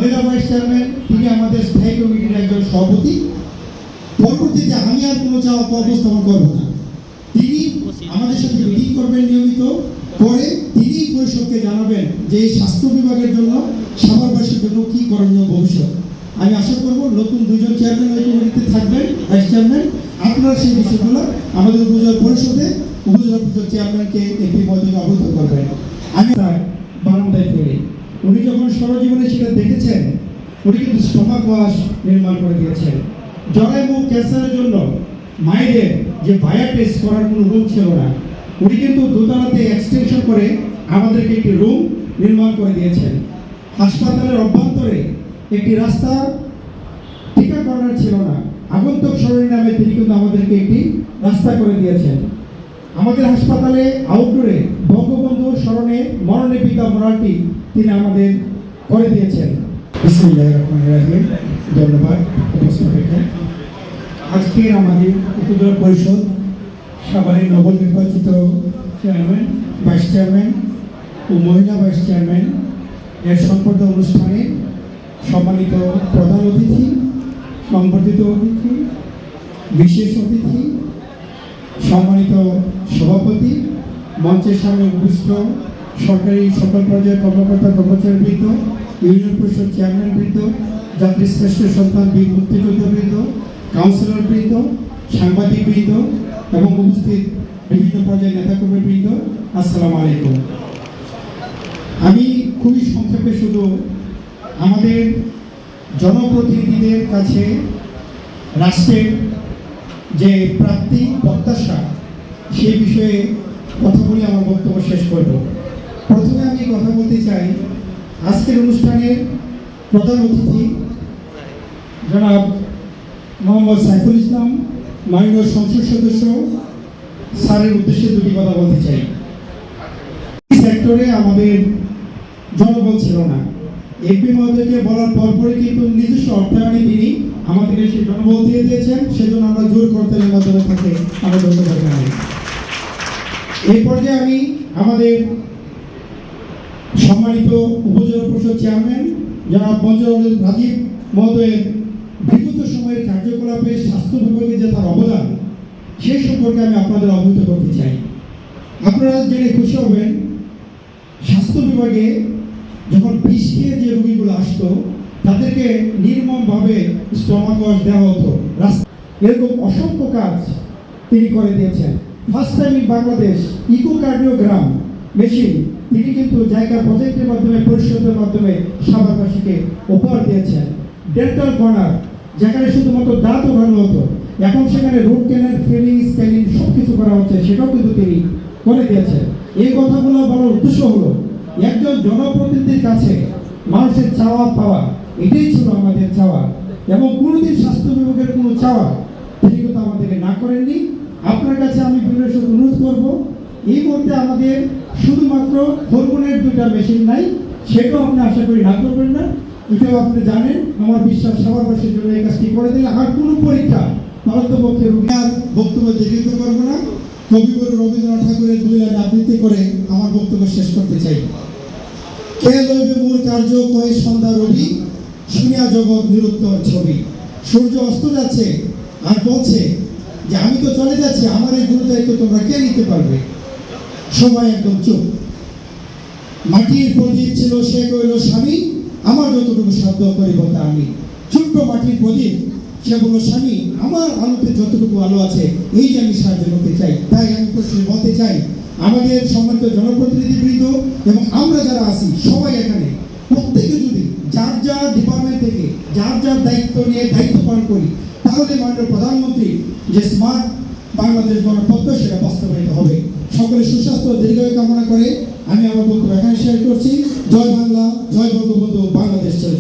মহিলা vice chairman তিনি আমাদের স্থায়ী কমিটির একজন সভাপতি। পরবর্তীতে আমি আর কোনো চাওয়া উপস্থাপন করবো না, তিনি আমাদের সাথে মিটিং করবেন নিয়মিত, করে তিনি পরিষদকে জানাবেন যে এই স্বাস্থ্য বিভাগের জন্য সাভারবাসীর জন্য কি করণীয় ভবিষ্যৎ। আমি আশা করব নতুন দুজন চেয়ারম্যান ওই কমিটিতে থাকবেন, ভাইস চেয়ারম্যান, আপনারা সেই বিষয়গুলো আমাদের উপজেলা পরিষদে উপজেলা পরিষদ চেয়ারম্যানকে এমপি মহোদয়কে অবহিত করবেন। আমি বারান্দায় ফেলি, উনি যখন সরজীবনে সেটা দেখেছেন, উনি কিন্তু স্টমাক ওয়াশ নির্মাণ করে দিয়েছেন। জরায়ু ক্যান্সারের জন্য মায়েদের যে বায়োটেস্ট টেস্ট করার কোনো রুম ছিল না, উনি কিন্তু দোতলাতে এক্সটেনশন করে আমাদেরকে একটি রুম নির্মাণ করে দিয়েছেন। হাসপাতালের অভ্যন্তরে একটি রাস্তা টিকা করার ছিল না, আগন্তক সরণি নামে তিনি কিন্তু আমাদেরকে একটি রাস্তা করে দিয়েছেন। আমাদের হাসপাতালে আউটডোরে বঙ্গবন্ধুর স্মরণে মরণে পিতা মোরালটি তিনি আমাদের করে দিয়েছেন। বিসমিল্লাহির রহমানির রহিম। ধন্যবাদ উপস্থিতিকে। আজকে আমাদের উপজেলা পরিষদ সাভারের নবনির্বাচিত চেয়ারম্যান, ভাইস চেয়ারম্যান ও মহিলা ভাইস চেয়ারম্যান এর সম্পর্ক অনুষ্ঠানে সম্মানিত প্রধান অতিথি, সংবর্ধিত অতিথি, বিশেষ অতিথি, সম্মানিত সভাপতি, মঞ্চের সামনে উপস্থিত সরকারি সকল পর্যায়ের কর্মকর্তা কর্মচারীবৃন্দ, ইউনিয়ন পরিষদ চেয়ারম্যানবৃন্দ, জাতির শ্রেষ্ঠ সন্তান বীর মুক্তিযোদ্ধাবৃন্দ, কাউন্সিলরবৃন্দ, সাংবাদিকবৃন্দ এবং উপস্থিত বিভিন্ন পর্যায়ের নেতাকর্মীবৃন্দ, আসসালামু আলাইকুম। আমি খুবই সংক্ষেপে শুধু আমাদের জনপ্রতিনিধিদের কাছে রাষ্ট্রের যে প্রাপ্তি প্রত্যাশা সেই বিষয়ে কথা বলে আমার বক্তব্য শেষ করব। প্রথমে আমি কথা বলতে চাই, আজকের অনুষ্ঠানের প্রধান অতিথি জনাব মোহাম্মদ সাইফুল ইসলাম, মাননীয় সংসদ সদস্য স্যারের উদ্দেশ্যে দুটি কথা বলতে চাই। সেক্টরে আমাদের জনবল ছিল না, এমপি মহোদয়কে বলার পরপরই কিন্তু নিজস্ব অর্থায়নে তিনি আমাদেরকে সেই জনবল দিয়ে দিয়েছেন, সেজন্য আমরা জোর করতালের মাধ্যমে থাকে আমরা ধন্যবাদ জানাই। এই পর্যায়ে আমি আমাদের সম্মানিত উপজেলা পরিষদ চেয়ারম্যান জনাব মঞ্জুরুল রাজীব মহোদয়ের বিগত সময়ের কার্যকলাপে স্বাস্থ্য বিভাগে যে তার অবদান, সেই সম্পর্কে আমি আপনাদের অবহিত করতে চাই। আপনারা জেনে খুশি হবেন, স্বাস্থ্য বিভাগে যখন বিষ খেয়ে যে রোগীগুলো আসতো তাদেরকে নির্মমভাবে স্টমাক ওয়াশ দেওয়া হতো, এরকম অসংখ্য কাজ তিনি করে দিয়েছেন। First time in Bangladesh echocardiogram machine তিনি কিন্তু জায়গা প্রজেক্টের মাধ্যমে পরিষদের মাধ্যমে সাভারবাসীকে উপহার দিয়েছেন। ডেন্টাল কর্নার, যেখানে শুধুমাত্র দাঁত ওঠানো হতো, এখন সেখানে রুট ক্যানাল, ফিলিং, স্ক্যানিং সব কিছু করা হচ্ছে, সেটাও কিন্তু তিনি করে দিয়েছেন। এই কথাগুলো বলার উদ্দেশ্য হলো, একজন জনপ্রতিনিধির কাছে মানুষের চাওয়া পাওয়া, এটাই ছিল আমাদের চাওয়া, এবং কোনোদিন স্বাস্থ্য বিভাগের কোনো চাওয়া তিনি কিন্তু আমাদেরকে না করেননি। আপনার কাছে আমি বিশেষ অনুরোধ করব, এই মুহূর্তে আমাদের শুধুমাত্র হরমোনের দুটা মেশিন নাই, সেটাও আপনি আশা করি না করবেন না, এটাও আপনি জানেন। আমার বিশ্বাস সাভারবাসীর জন্য এই কাজটি করে দিলে আর কোনো পরীক্ষা পারতপক্ষে রোগী আর বক্তব্য দীর্ঘিত করবো না। কবিগুরু রবীন্দ্রনাথ ঠাকুরের দুই লাইন আবৃত্তি করে আমার বক্তব্য শেষ করতে চাই। কে লইবে মূল কার্য কয়ে সন্ধ্যা রবি, শুনিয়া জগৎ নিরুত্তর ছবি। সূর্য অস্ত যাচ্ছে আর বলছে যে আমি তো চলে যাচ্ছি, আমার এই গুরু দায়িত্ব তোমরা কে নিতে পারবে? সবাই একদম চুপ। মাটির প্রদীপ ছিল সে কইল স্বামী, আমার যতটুকু সাধ্য করিব তা আমি। ছোট্ট মাটির প্রদীপ, সে বলল স্বামী, আমার আলোতে যতটুকু আলো আছে এই যে আমি সাহায্য করতে চাই। তাই আমি প্রশ্নে বলতে চাই, আমাদের সম্মানিত জনপ্রতিনিধিবৃন্দ এবং আমরা যারা আছি সবাই এখানে প্রত্যেকে যদি যার যার ডিপার্টমেন্ট থেকে যার যার দায়িত্ব নিয়ে দায়িত্ব পালন করি, তাহলে মাননীয় প্রধানমন্ত্রী যে স্মার্ট বাংলাদেশ গণতন্ত্র সেটা বাস্তবায়িত হবে। সকলে সুস্বাস্থ্য দীর্ঘায়ু কামনা করে আমি আমার বক্তব্য এখানে শেয়ার করছি। জয় বাংলা, জয় বঙ্গবন্ধু, বাংলাদেশ ছেড়ে